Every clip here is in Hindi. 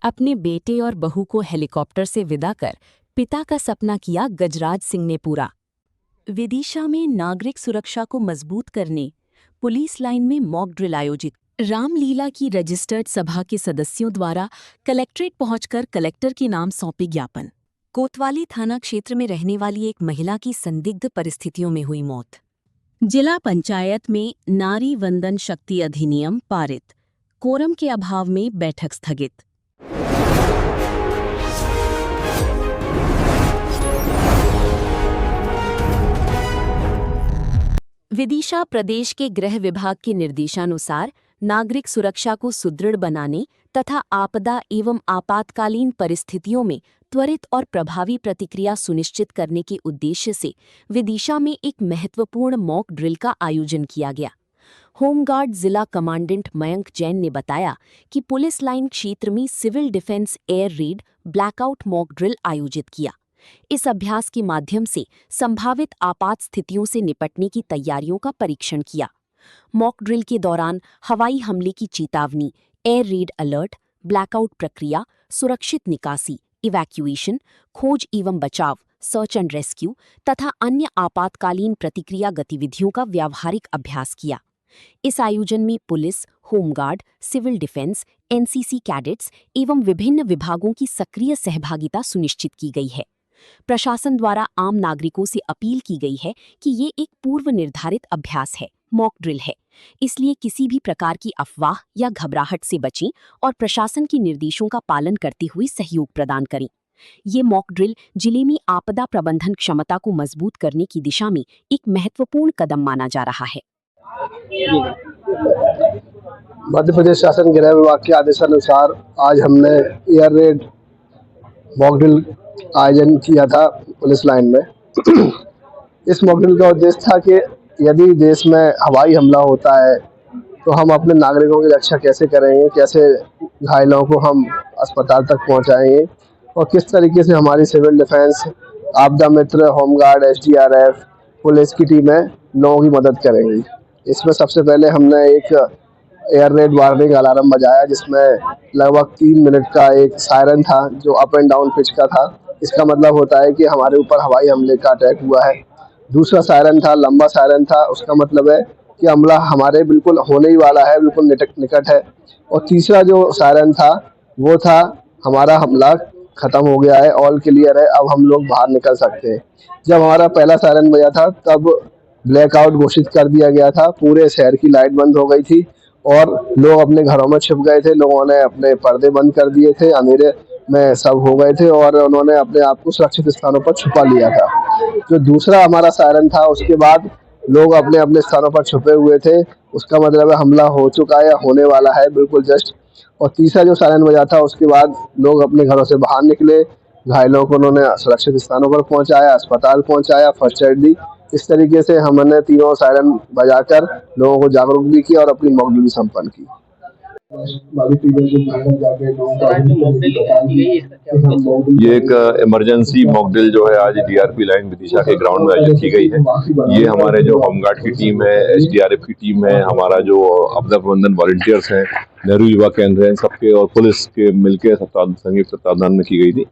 अपने बेटे और बहू को हेलीकॉप्टर से विदा कर पिता का सपना किया गजराज सिंह ने पूरा। विदिशा में नागरिक सुरक्षा को मजबूत करने पुलिस लाइन में मॉक ड्रिल आयोजित। रामलीला की रजिस्टर्ड सभा के सदस्यों द्वारा कलेक्ट्रेट पहुंचकर कलेक्टर के नाम सौंपे ज्ञापन। कोतवाली थाना क्षेत्र में रहने वाली एक महिला की संदिग्ध परिस्थितियों में हुई मौत। जिला पंचायत में नारी वंदन शक्ति अधिनियम पारित, कोरम के अभाव में बैठक स्थगित। विदिशा प्रदेश के गृह विभाग के निर्देशानुसार नागरिक सुरक्षा को सुदृढ़ बनाने तथा आपदा एवं आपातकालीन परिस्थितियों में त्वरित और प्रभावी प्रतिक्रिया सुनिश्चित करने के उद्देश्य से विदिशा में एक महत्वपूर्ण मॉक ड्रिल का आयोजन किया गया। होमगार्ड जिला कमांडेंट मयंक जैन ने बताया कि पुलिस लाइन क्षेत्र में civil defence air raid blackout mock drill आयोजित किया। इस अभ्यास के माध्यम से संभावित आपात स्थितियों से निपटने की तैयारियों का परीक्षण किया। मॉक ड्रिल के दौरान हवाई हमले की चेतावनी, एयर रेड अलर्ट, ब्लैकआउट प्रक्रिया, सुरक्षित निकासी, इवैक्यूएशन, खोज एवं बचाव, सर्च एंड रेस्क्यू तथा अन्य आपातकालीन प्रतिक्रिया गतिविधियों का व्यावहारिक अभ्यास किया। इस आयोजन में police, home guard, civil defence, NCC cadets एवं विभिन्न विभागों की सक्रिय सहभागिता सुनिश्चित की गई है। प्रशासन द्वारा आम नागरिकों से अपील की गई है कि ये एक पूर्व निर्धारित अभ्यास है, मॉक ड्रिल है, इसलिए किसी भी प्रकार की अफवाह या घबराहट से बचें और प्रशासन के निर्देशों का पालन करते हुए सहयोग प्रदान करें। ये मॉक ड्रिल जिले में आपदा प्रबंधन क्षमता को मजबूत करने की दिशा में एक महत्वपूर्ण कदम माना जा रहा है। मध्य प्रदेश शासन गृह विभाग के आदेशानुसार आज हमने एयर रेड मॉक ड्रिल आयोजन किया था पुलिस लाइन में। इस मॉक ड्रिल का उद्देश्य था कि यदि देश में हवाई हमला होता है तो हम अपने नागरिकों की रक्षा कैसे करेंगे, कैसे घायलों को हम अस्पताल तक पहुंचाएंगे और किस तरीके से हमारी सिविल डिफेंस, आपदा मित्र, होमगार्ड, एसडीआरएफ, पुलिस की टीमें लोगों की मदद करेंगी। इसमें सबसे पहले हमने एक एयर रेड वार्निंग अलार्म बजाया, जिसमें लगभग 3 मिनट का एक सायरन था जो अप एंड डाउन पिच का था। इसका मतलब होता है कि हमारे ऊपर हवाई हमले का अटैक हुआ है। दूसरा सायरन था, लंबा सायरन था, उसका मतलब है कि हमला हमारे बिल्कुल होने ही वाला है, बिल्कुल निकट है। और तीसरा जो सायरन था वो था हमारा हमला खत्म हो गया है, ऑल क्लियर है, अब हम लोग बाहर निकल सकते हैं। जब हमारा पहला सायरन बजा था तब ब्लैकआउट घोषित कर दिया गया था, पूरे शहर की लाइट बंद हो गई थी और लोग अपने घरों में छिप गए थे। लोगों ने अपने पर्दे बंद कर दिए थे, अंधेरे में सब हो गए थे और उन्होंने अपने आप को सुरक्षित स्थानों पर छुपा लिया था। जो दूसरा हमारा सायरन था उसके बाद लोग अपने अपने स्थानों पर छुपे हुए थे, उसका मतलब है हमला हो चुका है या होने वाला है बिल्कुल जस्ट। और तीसरा जो सायरन बजा था उसके बाद लोग अपने घरों से बाहर निकले, घायलों को उन्होंने सुरक्षित स्थानों पर पहुंचाया, अस्पताल पहुंचाया, फर्स्ट एड दी। इस तरीके से हमने तीनों सायरन बजाकर लोगों को जागरूक भी किया और अपनी मॉक ड्रिल भी संपन्न की। ये एक इमरजेंसी मॉक ड्रिल जो है आज डीआरपी लाइन विदिशा के ग्राउंड में आयोजित की गई है। ये हमारे जो होमगार्ड की टीम है, एसडीआरएफ की टीम है, हमारा जो आपदा प्रबंधन वॉलंटियर्स हैं, नेहरू युवा केंद्र हैं, सबके और पुलिस के मिलकर संयुक्त तत्वाधान में की गई थी।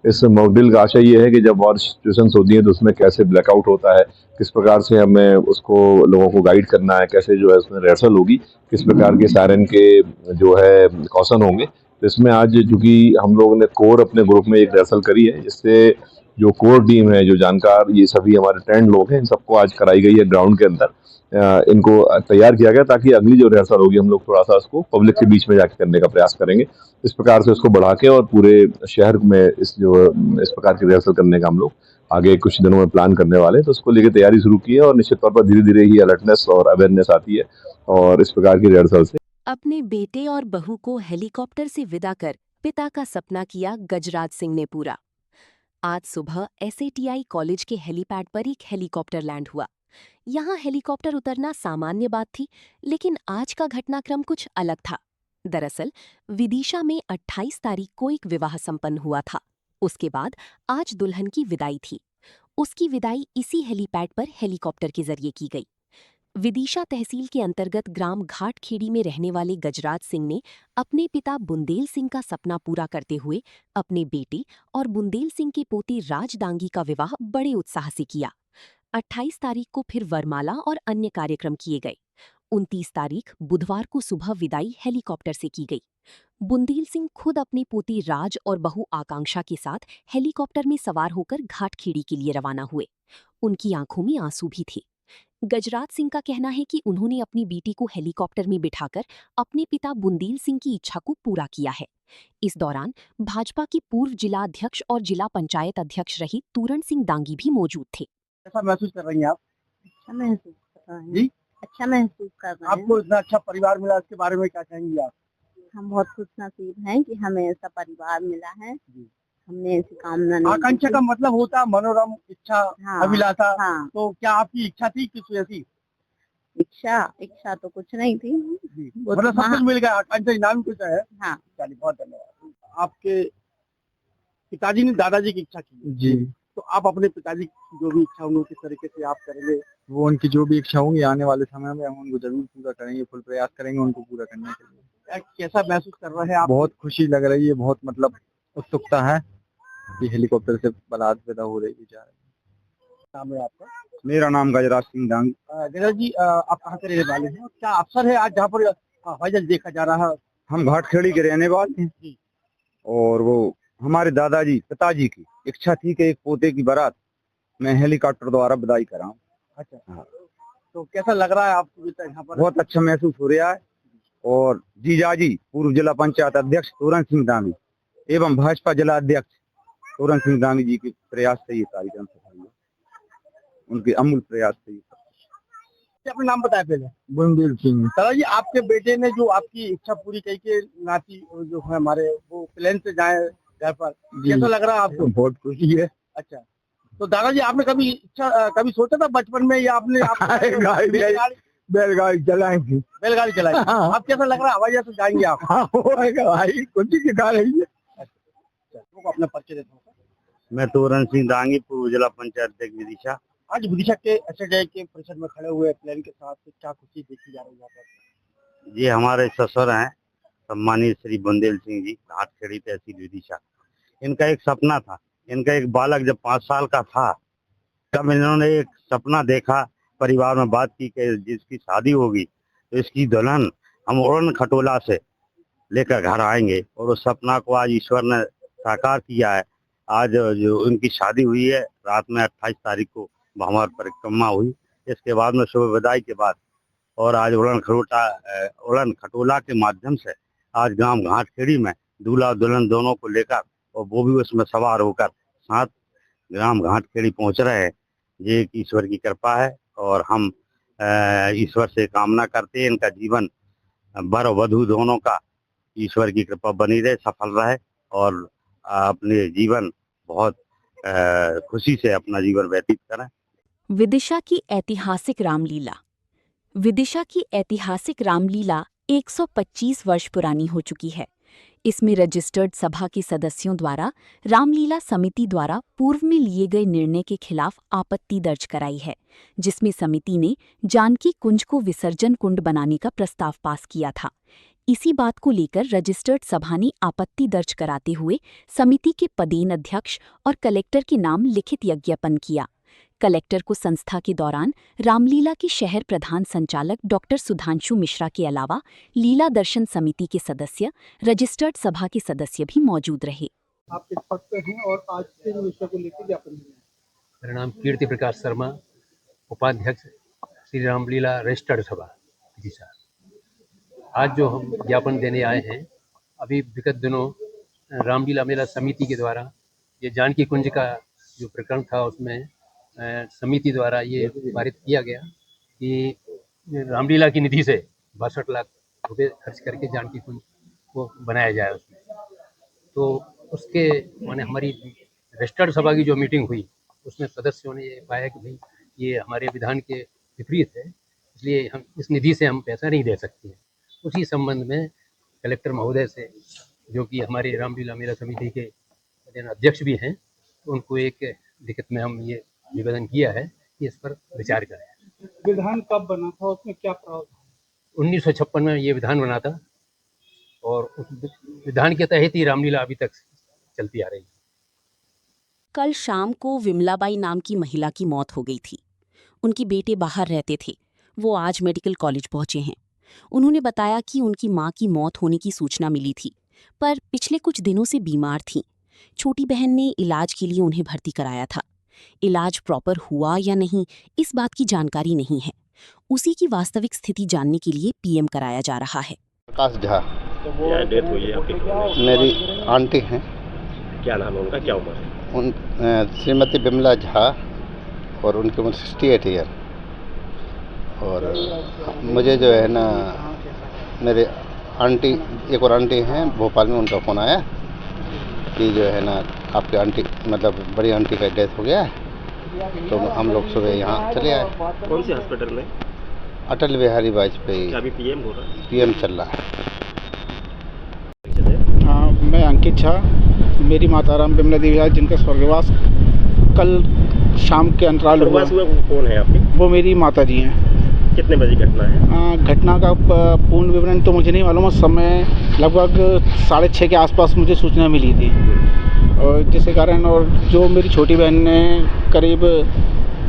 इस मॉक ड्रिल का आशय ये है कि जब और सिचुएशंस होती हैं तो उसमें कैसे ब्लैकआउट होता है, किस प्रकार से हमें उसको लोगों को गाइड करना है, कैसे जो है उसमें रिहर्सल होगी, किस प्रकार के सायरन के जो है कौशन होंगे। तो इसमें आज चूंकि हम लोगों ने कोर अपने ग्रुप में एक रिहर्सल करी है, जिससे जो कोर टीम है, जो जानकार ये सभी हमारे ट्रेंड लोग हैं, इन सबको आज कराई गई है ग्राउंड के अंदर। इनको तैयार किया गया ताकि अगली जो रिहर्सल होगी हम लोग थोड़ा सा उसको पब्लिक के बीच में जाके करने का प्रयास करेंगे। इस प्रकार से उसको बढ़ा के और पूरे शहर में इस प्रकार की रिहर्सल करने का हम लोग आगे कुछ दिनों में प्लान करने वाले हैं। तो उसको लेकर तैयारी शुरू की है और निश्चित तौर पर धीरे धीरे ही अलर्टनेस और अवेयरनेस आती है और इस प्रकार की रिहर्सल से। अपने बेटे और बहू को हेलीकॉप्टर से विदा कर पिता का सपना किया गजराज सिंह ने पूरा। आज सुबह एसएटीआई कॉलेज के हेलीपैड पर एक हेलीकॉप्टर लैंड हुआ। यहाँ हेलीकॉप्टर उतरना सामान्य बात थी, लेकिन आज का घटनाक्रम कुछ अलग था। दरअसल विदिशा में 28 तारीख को एक विवाह संपन्न हुआ था। उसके बाद आज दुल्हन की विदाई थी। उसकी विदाई इसी हेलीपैड पर हेलीकॉप्टर के जरिए की गई। विदिशा तहसील के अंतर्गत ग्राम घाटखेड़ी में रहने वाले गजराज सिंह ने अपने पिता बुंदेल सिंह का सपना पूरा करते हुए अपने बेटे और बुंदेल सिंह के पोते राज दांगी का विवाह बड़े उत्साह से किया। 28 तारीख को फिर वरमाला और अन्य कार्यक्रम किए गए। 29 तारीख बुधवार को सुबह विदाई हेलीकॉप्टर से की गई। बुंदेल सिंह खुद अपने पोती राज और बहू आकांक्षा के साथ हेलीकॉप्टर में सवार होकर घाटखेड़ी के लिए रवाना हुए। उनकी आंखों में आंसू भी थे। गजराज सिंह का कहना है कि उन्होंने अपनी बेटी को हेलीकॉप्टर में बिठाकर अपने पिता बुंदेल सिंह की इच्छा को पूरा किया है। इस दौरान भाजपा की पूर्व जिला अध्यक्ष और जिला पंचायत अध्यक्ष रही तूरण सिंह दांगी भी मौजूद थे। कैसा महसूस कर रही हैं आप? अच्छा महसूस कर रहे हैं। जी? अच्छा महसूस कर रहे हैं। आपको इतना अच्छा परिवार मिला, इसके बारे में क्या कहेंगी आप? हम बहुत खुशनसीब हैं कि हमें ऐसा परिवार मिला है। जी। हमने ऐसी कामना नहीं आकांक्षा की का थी। मतलब होता है मनोरम इच्छा, हाँ, अभिलाषा। हाँ। तो क्या आपकी इच्छा थी किसी ऐसी? इच्छा तो कुछ नहीं थी। जी। वो मतलब तो सब कुछ मिल गया, आकांक्षा इनाम कुछ है। हाँ। चलिए, बहुत धन्यवाद। आपके पिताजी ने दादाजी की इच्छा की जी, तो आप अपने पिताजी की जो भी इच्छा होंगी किस तरीके से आप करेंगे? वो उनकी जो भी इच्छा होंगी आने वाले समय में हम उनको जरूर पूरा करेंगे, फुल प्रयास करेंगे उनको पूरा करने के लिए। कैसा महसूस कर रहे हैं आप? बहुत खुशी लग रही है, बहुत मतलब उत्सुकता है कि हेलीकॉप्टर से बारात पैदा हो रही है। नाम है आपका? मेरा नाम गजराज सिंह दांगी। गजराज जी, आप कहाँ के रहने वाले हैं? क्या अवसर है आज जहाँ पर हवाई जहाज देखा जा रहा है? हम घाटखेड़ी के रहने वाले हैं जी। और वो हमारे दादाजी पिताजी की इच्छा थी कि एक पोते की बारात मैं हेलीकॉप्टर द्वारा विदाई कराऊं। अच्छा। हाँ। तो कैसा लग रहा है आपको यहाँ पर? बहुत अच्छा महसूस हो रहा है। और जीजाजी पूर्व जिला पंचायत अध्यक्ष तूरण सिंह दांगी एवं भाजपा जिला अध्यक्ष तूरण सिंह दांगी जी के प्रयास से ये कार्यक्रम सफल हुआ, उनके अमूल प्रयास से। अपना नाम बताया पहले। बुंदेल सिंह। दादाजी, आपके बेटे ने जो आपकी इच्छा पूरी कही के नाती जो है हमारे वो प्लेन से जाए घर पर, कैसा लग रहा है आपको? बहुत खुशी है। अच्छा, तो दादाजी आपने कभी सोचा था बचपन में या आपने बैलगाड़ी चलाएंगे। बैलगाड़ी चलाई? अब कैसा लग रहा है हवाई जहाज से जाएंगे आप? भाई खुशी दिखा रही है। अच्छा, अपना परिचय देता हूँ। मैं तूरण सिंह दांगी पूर्व जिला पंचायत अध्यक्ष विदिशा। आज विदिशा के एसएडीआई के परिसर में खड़े हुए प्लेन के साथ क्या खुशी देखी जा रही है यहाँ पर? ये हमारे ससुर हैं सम्मानित श्री बुंदेल सिंह जी, घाटखेड़ी तहसील विदिशा। इनका एक सपना था, इनका एक बालक जब 5 साल का था तब इन्होंने एक सपना देखा, परिवार में बात की कि जिसकी शादी होगी तो इसकी दुल्हन हम उड़न खटोला से लेकर घर आएंगे, और उस सपना को आज ईश्वर ने साकार किया है। आज जो उनकी शादी हुई है रात में 28 तारीख को भंवर परिक्रमा हुई। इसके बाद में सुबह विदाई के बाद और आज उड़न खटोला के माध्यम से आज ग्राम घाटखेड़ी में दूल्हा दुल्हन दोनों को लेकर और वो भी उसमें सवार होकर साथ ग्राम घाटखेड़ी पहुंच रहे हैं। ये एक ईश्वर की कृपा है और हम ईश्वर से कामना करते हैं इनका जीवन वर वधू दोनों का ईश्वर की कृपा बनी रहे, सफल रहे और अपने जीवन बहुत खुशी से अपना जीवन व्यतीत करें। विदिशा की ऐतिहासिक रामलीला। विदिशा की ऐतिहासिक रामलीला 125 वर्ष पुरानी हो चुकी है। इसमें रजिस्टर्ड सभा के सदस्यों द्वारा रामलीला समिति द्वारा पूर्व में लिए गए निर्णय के खिलाफ आपत्ति दर्ज कराई है, जिसमें समिति ने जानकी कुंज को विसर्जन कुंड बनाने का प्रस्ताव पास किया था। इसी बात को लेकर रजिस्टर्ड सभा ने आपत्ति दर्ज कराते हुए समिति के पदेन अध्यक्ष और कलेक्टर के नाम लिखित यज्ञापन किया। कलेक्टर को संस्था के दौरान रामलीला के शहर प्रधान संचालक डॉक्टर सुधांशु मिश्रा के अलावा लीला दर्शन समिति के सदस्य, रजिस्टर्ड सभा के सदस्य भी मौजूद रहे। आप किस पद पे हैं और आज किस विषय को लेकर ज्ञापन दिया? मेरा नाम कीर्ति प्रकाश शर्मा, उपाध्यक्ष श्री रामलीला रजिस्टर्ड सभा विदिशा। आज जो हम ज्ञापन देने आए हैं, अभी विगत दिनों रामलीला मेला समिति के द्वारा ये जानकी कुंज का जो प्रकरण था उसमें समिति द्वारा ये पारित किया गया कि रामलीला की निधि से 62 लाख रुपए खर्च करके जानकी कुंज को बनाया जाए उसमें। तो उसके माने हमारी रजिस्टर्ड सभा की जो मीटिंग हुई उसमें सदस्यों ने ये पाया कि भाई ये हमारे विधान के विपरीत है, इसलिए हम इस निधि से हम पैसा नहीं दे सकते हैं। उसी संबंध में कलेक्टर महोदय से, जो कि हमारे रामलीला मेला समिति के अध्यक्ष भी हैं, उनको एक लिखित में हम ये निवेदन किया है कि इस पर विचार करें। विधान कब बना था, उसमें क्या प्रावधान? 1956 में ये विधान बना था और उस विधान के तहत ही रामलीला अभी तक चलती आ रही है। कल शाम को विमलाबाई नाम की महिला की मौत हो गई थी। उनके बेटे बाहर रहते थे। वो आज मेडिकल कॉलेज पहुंचे हैं। उन्होंने बताया कि उनकी मां की मौत होने की सूचना मिली थी, पर पिछले कुछ दिनों से बीमार थीं। छोटी बहन ने इलाज के लिए उन्हें भर्ती कराया था। इलाज प्रॉपर हुआ या नहीं, इस बात की जानकारी नहीं है। उसी की वास्तविक स्थिति जानने के लिए पीएम कराया जा रहा है। प्रकाश झा क्या डेथ हुई है आपकी? मेरी आंटी हैं। क्या नाम है उनका, क्या उम्र है? उन श्रीमती विमला झा और उनकी उम्र 68 ईयर। और मुझे जो है ना, मेरे आंटी, एक और आंटी हैं भोपाल में, उनका फ़ोन आया कि जो है ना आपकी आंटी, मतलब बड़ी आंटी का डेथ हो गया है। तो हम लोग सुबह यहाँ चले आए। कौन से हॉस्पिटल में? अटल बिहारी वाजपेयी। अभी पीएम हो रहा है? पीएम चल रहा है। हाँ, मैं अंकित झा, मेरी माता राम विमला देवी झा, जिनका स्वर्गवास कल शाम के अंतराल हुआ। कौन है आपकी? वो मेरी माता जी हैं। कितने बजे घटना है? घटना का पूर्ण विवरण तो मुझे नहीं मालूम। उस समय लगभग 6:30 के आसपास मुझे सूचना मिली थी, और जिसके कारण, और जो मेरी छोटी बहन ने करीब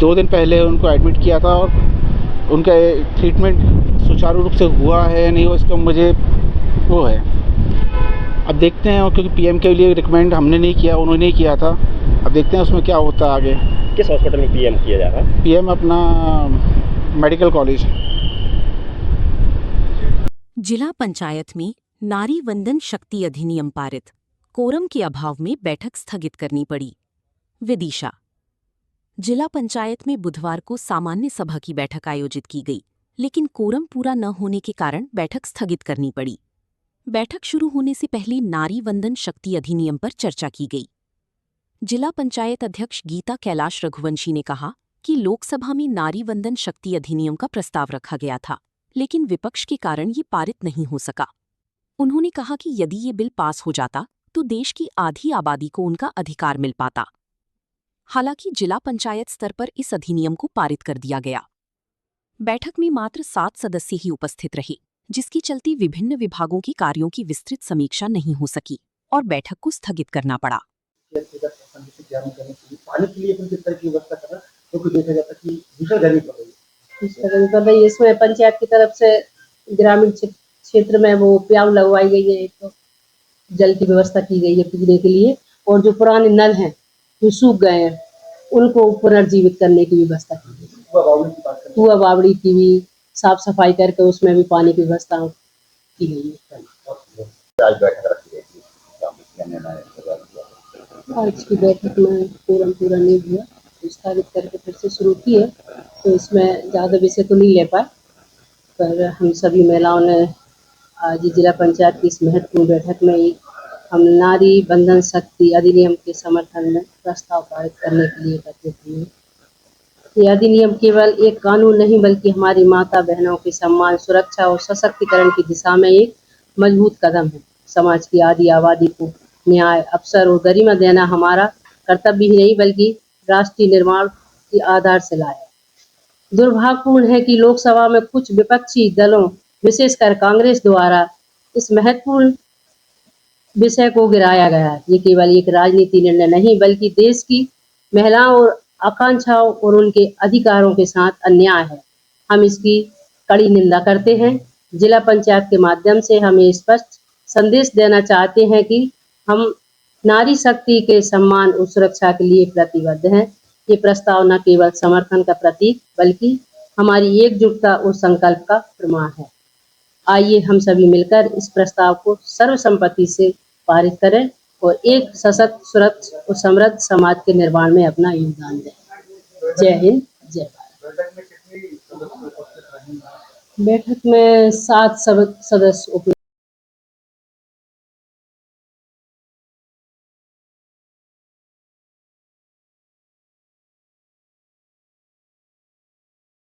2 दिन पहले उनको एडमिट किया था, और उनका ट्रीटमेंट सुचारू रूप से हुआ है या नहीं हुआ, इसका मुझे वो है। अब देखते हैं, क्योंकि पीएम के लिए रिकमेंड हमने नहीं किया, उन्होंने नहीं किया था। अब देखते हैं उसमें क्या होता है आगे। किस हॉस्पिटल में पीएम किया जा रहा है? पीएम अपना मेडिकल कॉलेज। जिला पंचायत में नारी वंदन शक्ति अधिनियम पारित। कोरम के अभाव में बैठक स्थगित करनी पड़ी। विदिशा। जिला पंचायत में बुधवार को सामान्य सभा की बैठक आयोजित की गई, लेकिन कोरम पूरा न होने के कारण बैठक स्थगित करनी पड़ी। बैठक शुरू होने से पहले नारी वंदन शक्ति अधिनियम पर चर्चा की गई। जिला पंचायत अध्यक्ष गीता कैलाश रघुवंशी ने कहा कि लोकसभा में नारी वंदन शक्ति अधिनियम का प्रस्ताव रखा गया था, लेकिन विपक्ष के कारण ये पारित नहीं हो सका। उन्होंने कहा कि यदि ये बिल पास हो जाता तो देश की आधी आबादी को उनका अधिकार मिल पाता। हालांकि जिला पंचायत स्तर पर इस अधिनियम को पारित कर दिया गया। बैठक में मात्र 7 सदस्य ही उपस्थित रहे, जिसकी चलती विभिन्न विभागों की कार्यों की विस्तृत समीक्षा नहीं हो सकी और बैठक को स्थगित करना पड़ा। पानी के लिए किस तरह की व्यवस्था करना, क्योंकि देखा जाता है कि भीषण गर्मी पड़ रही है। इसमें पंचायत की तरफ से ग्रामीण क्षेत्र में वो प्याऊ लगवाई गई है, तो जल की व्यवस्था की गई है पीने के लिए, और जो पुराने नल हैं जो सूख गए हैं उनको पुनर्जीवित करने की व्यवस्था की गई है। कुआ बावड़ी की भी साफ सफाई करके उसमें भी पानी की व्यवस्था की गई है। आज की बैठक में पूरा नहीं हुआ, स्थगित करके फिर से शुरू की है, तो इसमें ज़्यादा विषय तो नहीं ले पाए, पर हम सभी महिलाओं ने आज जिला पंचायत की इस महत्वपूर्ण बैठक में हम नारी बंधन शक्ति अधिनियम के समर्थन में प्रस्ताव पारित करने के लिए एकत्रित हुए। ये अधिनियम केवल एक कानून नहीं, बल्कि हमारी माता बहनों के सम्मान, सुरक्षा और सशक्तिकरण की दिशा में एक मजबूत कदम है। समाज की आधी आबादी को न्याय, अवसर और गरिमा देना हमारा कर्तव्य ही नहीं, बल्कि राष्ट्रीय निर्माण की आधारशिला है। दुर्भाग्यपूर्ण है कि लोकसभा में कुछ विपक्षी दलों, विशेषकर कांग्रेस द्वारा इस महत्वपूर्ण विषय को गिराया गया। ये केवल एक राजनीतिक निर्णय नहीं, बल्कि देश की महिलाओं और आकांक्षाओं और उनके अधिकारों के साथ अन्याय है। हम इसकी कड़ी निंदा करते हैं। जिला पंचायत के माध्यम से हम ये स्पष्ट संदेश देना चाहते हैं कि हम नारी शक्ति के सम्मान और सुरक्षा के लिए प्रतिबद्ध हैं। ये प्रस्ताव न केवल समर्थन का प्रतीक, बल्कि हमारी एकजुटता और संकल्प का प्रमाण है। आइए हम सभी मिलकर इस प्रस्ताव को सर्वसम्मति से पारित करें और एक सशक्त, सुरक्षित और समृद्ध समाज के निर्माण में अपना योगदान दें। जय हिंद, जय भारत। बैठक में 7 सदस्य उपलब्ध